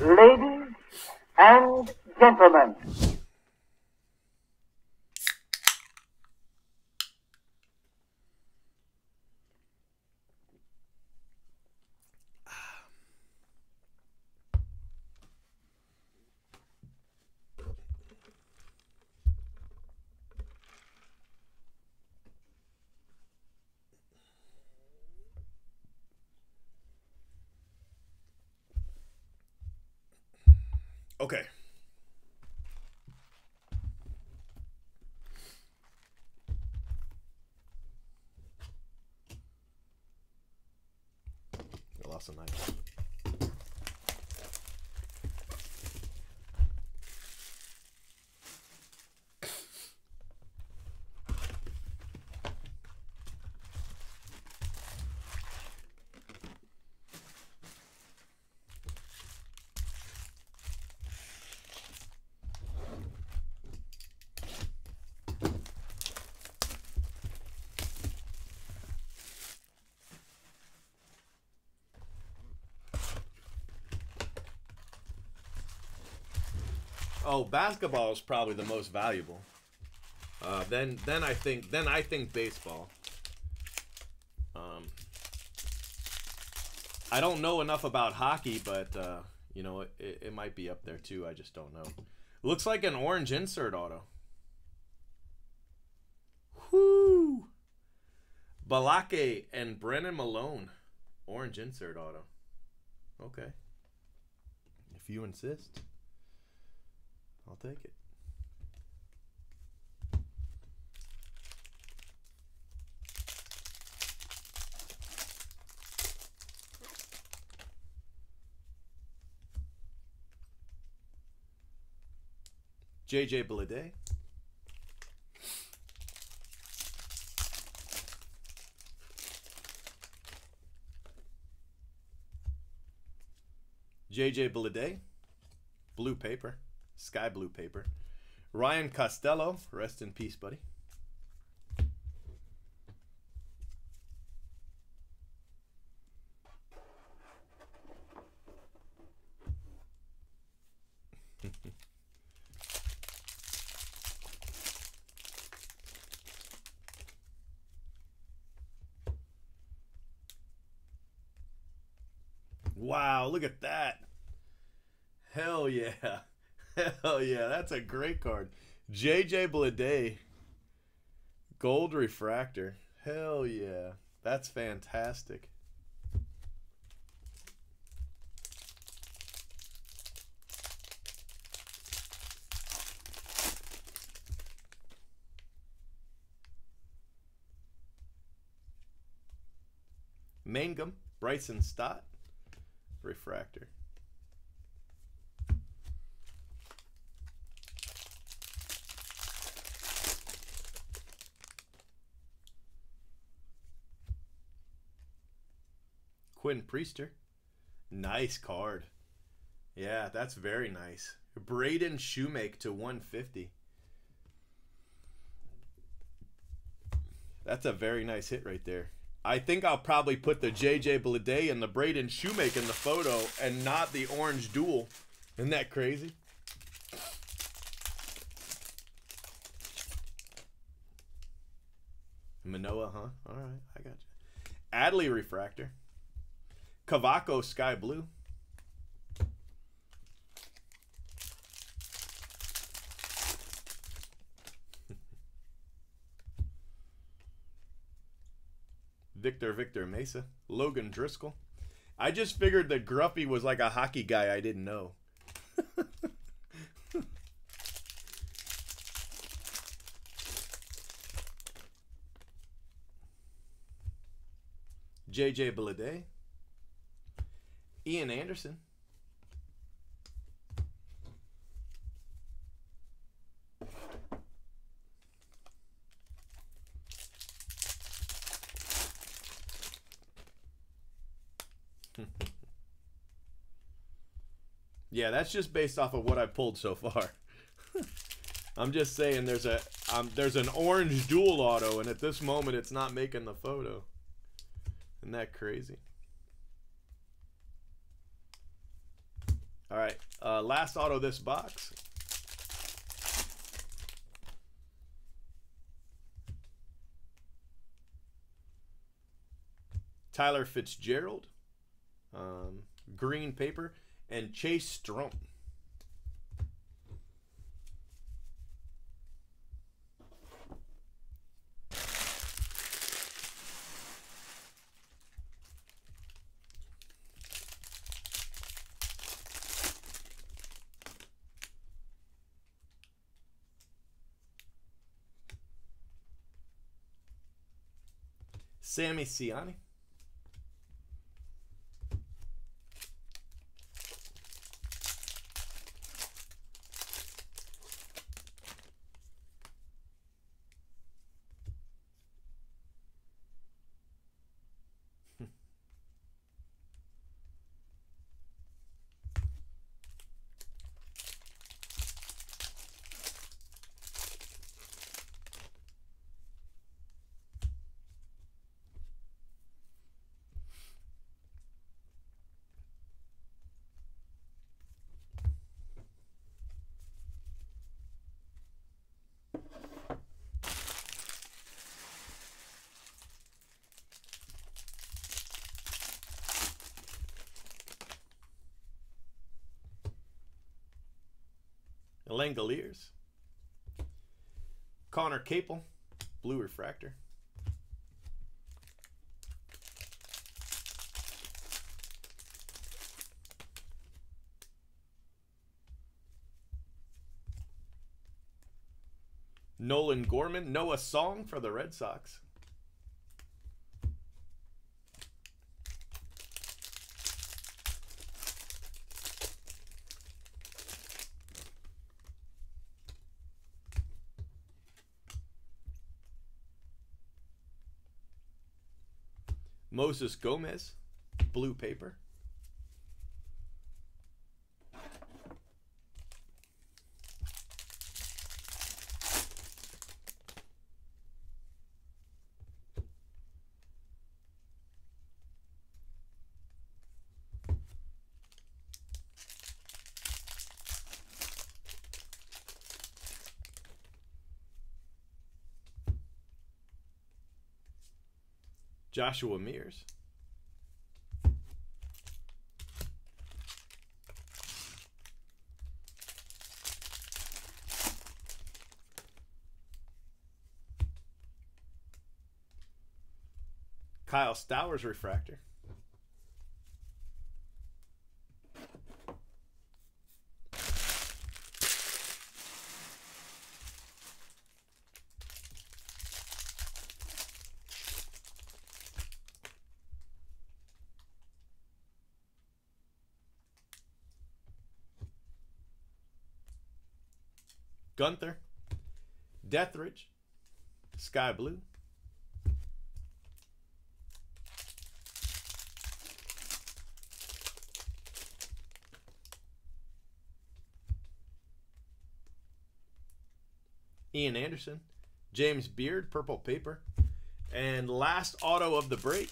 Ladies and gentlemen, okay. I lost a knife. Oh, basketball is probably the most valuable. Then I think baseball. I don't know enough about hockey, but you know, it might be up there too. I just don't know. Looks like an orange insert auto. Whoo! Balake and Brennan Malone, orange insert auto. Okay, if you insist. I'll take it. JJ Bleday. JJ Bleday. Blue paper. Sky blue paper. Ryan Costello, rest in peace, buddy. Wow, look at that. Hell yeah. Hell yeah, that's a great card. JJ Bleday, gold refractor. Hell yeah, that's fantastic. Mangum, Bryson Stott, refractor. Quinn Priester. Nice card. Yeah, that's very nice. Braden Shoemake to 150. That's a very nice hit right there. I think I'll probably put the JJ Bleday and the Braden Shoemake in the photo and not the orange duel. Isn't that crazy? Manoa, huh? All right, I got you. Adley refractor. Cavaco sky blue. Victor Mesa. Logan Driscoll. I just figured that Gruffy was like a hockey guy I didn't know. JJ Bleday. Ian Anderson. Yeah, that's just based off of what I pulled so far. I'm just saying there's an orange dual auto, and at this moment it's not making the photo. Isn't that crazy? All right. last auto this box. Tyler Fitzgerald, green paper, and Chase Strump. Sammy Siani. Langoliers. Connor Capel, blue refractor. Nolan Gorman, Noah Song for the Red Sox. Moses Gomez, blue paper. Joshua Mears. Kyle Stowers refractor. Gunther, Deathridge, Sky Blue. Ian Anderson, James Beard, purple paper. And last auto of the break,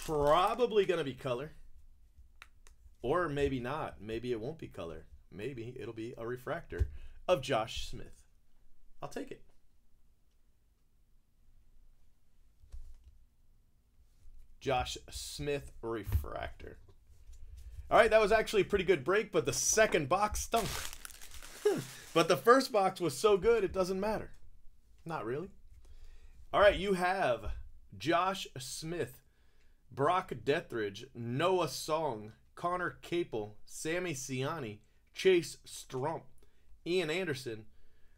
probably going to be color. Or maybe not. Maybe it won't be color. Maybe it'll be a refractor of Josh Smith. I'll take it. Josh Smith refractor. All right, that was actually a pretty good break, but the second box stunk. But the first box was so good, it doesn't matter. Not really. All right, you have Josh Smith, Brock Deathridge, Noah Song, Connor Capel, Sammy Siani, Chase Strump, Ian Anderson,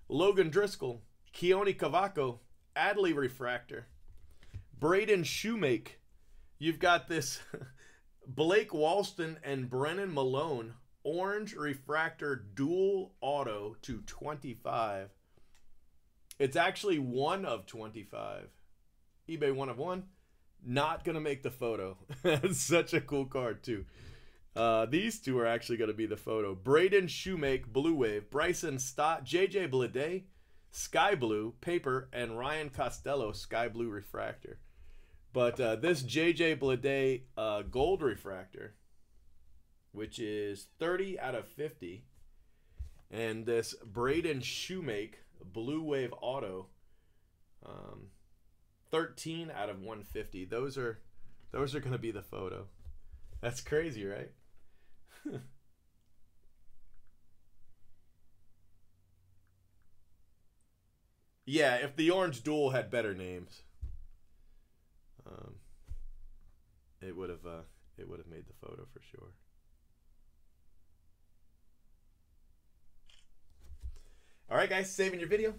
Logan Driscoll, Keone Cavaco, Adley refractor, Braden Shoemake. You've got this Blake Walston and Brennan Malone orange refractor dual auto to 25. It's actually 1 of 25. eBay 1 of 1. Not going to make the photo. That's such a cool card too. These two are actually going to be the photo. Braden Shoemake, Blue Wave. Bryson Stott, JJ Bleday, Sky Blue, paper. And Ryan Costello, Sky Blue refractor. But this JJ Bleday gold refractor which is 30 out of 50. And this Braden Shoemake Blue Wave Auto, 13 out of 150. Those are going to be the photo. That's crazy, right? Yeah, if the Orange Duel had better names, it would have made the photo for sure. All right, guys, saving your video.